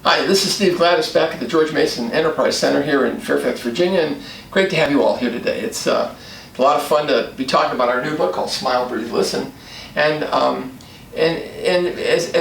Hi, this is Steve Gladys back at the George Mason Enterprise Center here in Fairfax, Virginia, and great to have you all here today. It's a lot of fun to be talking about our new book called Smile, Breathe, Listen. And as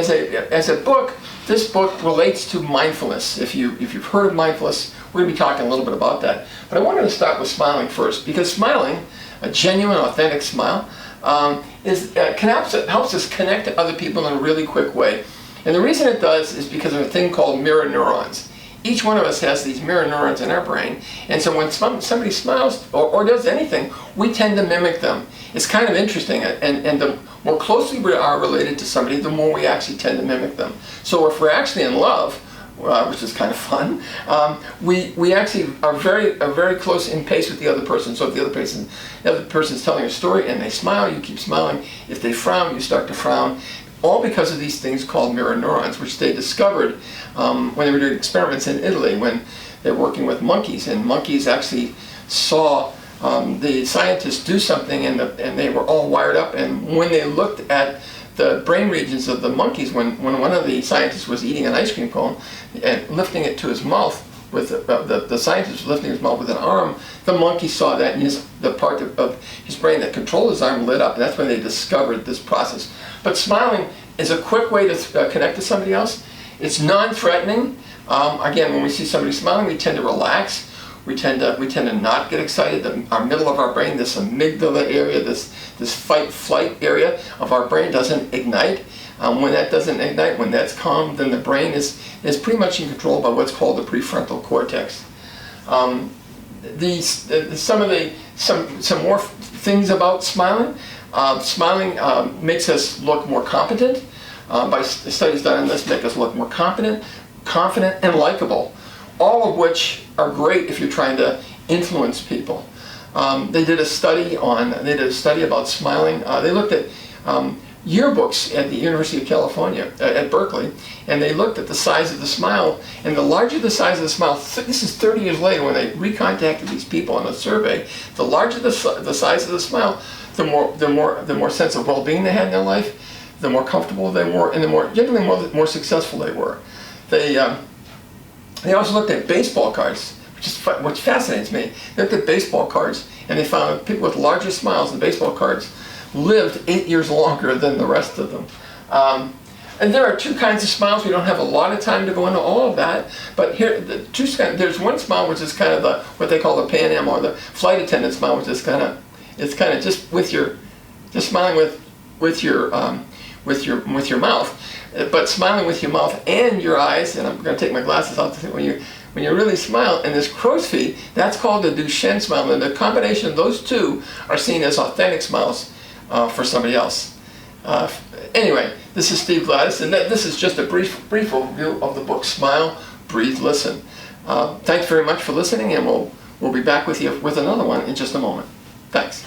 a book, this book relates to mindfulness. If you've heard of mindfulness, we're going to be talking a little bit about that. But I wanted to start with smiling first, because smiling, a genuine, authentic smile, helps us connect to other people in a really quick way. And the reason it does is because of a thing called mirror neurons. Each one of us has these mirror neurons in our brain, and so when somebody smiles or does anything, we tend to mimic them. It's kind of interesting, and the more closely we are related to somebody, the more we actually tend to mimic them. So if we're actually in love, which is kind of fun, we actually are very close in pace with the other person. So if the other person's telling a story and they smile, you keep smiling. If they frown, you start to frown. All because of these things called mirror neurons, which they discovered when they were doing experiments in Italy, when they're working with monkeys, and monkeys actually saw the scientists do something, and they were all wired up. And when they looked at the brain regions of the monkeys, when one of the scientists was eating an ice cream cone and lifting it to his mouth, with the scientist was lifting his mouth with an arm, the monkey saw that, and the part of his brain that controlled his arm lit up, and that's when they discovered this process. But smiling is a quick way to connect to somebody else. It's non-threatening. Again, when we see somebody smiling, we tend to relax. We tend to not get excited. Our middle of our brain, this amygdala area, this fight-flight area of our brain doesn't ignite. When that doesn't ignite, when that's calm, then the brain is pretty much in control by what's called the prefrontal cortex. Some more things about smiling. Smiling makes us look more competent. By studies done on this, make us look more competent, confident, and likable. All of which are great if you're trying to influence people. They did a study about smiling. They looked at yearbooks at the University of California, at Berkeley, and they looked at the size of the smile, and the larger the size of the smile, this is 30 years later when they recontacted these people in a survey, the larger the size of the smile, the more sense of well-being they had in their life, the more comfortable they were, and generally more successful they were. They also looked at baseball cards, which fascinates me. They looked at baseball cards, and they found that people with larger smiles than baseball cards lived 8 years longer than the rest of them. And there are two kinds of smiles. We don't have a lot of time to go into all of that, but here there's one smile which is kind of what they call the Pan Am, or the flight attendant smile, which is kind of just smiling with your mouth, but smiling with your mouth and your eyes. And I'm going to take my glasses off to see when you really smile, and this crow's feet, that's called the Duchenne smile, and the combination of those two are seen as authentic smiles for somebody else. Anyway, this is Steve Gladys, and this is just a brief overview of the book Smile, Breathe, Listen. Thanks very much for listening, and we'll be back with you with another one in just a moment. Thanks.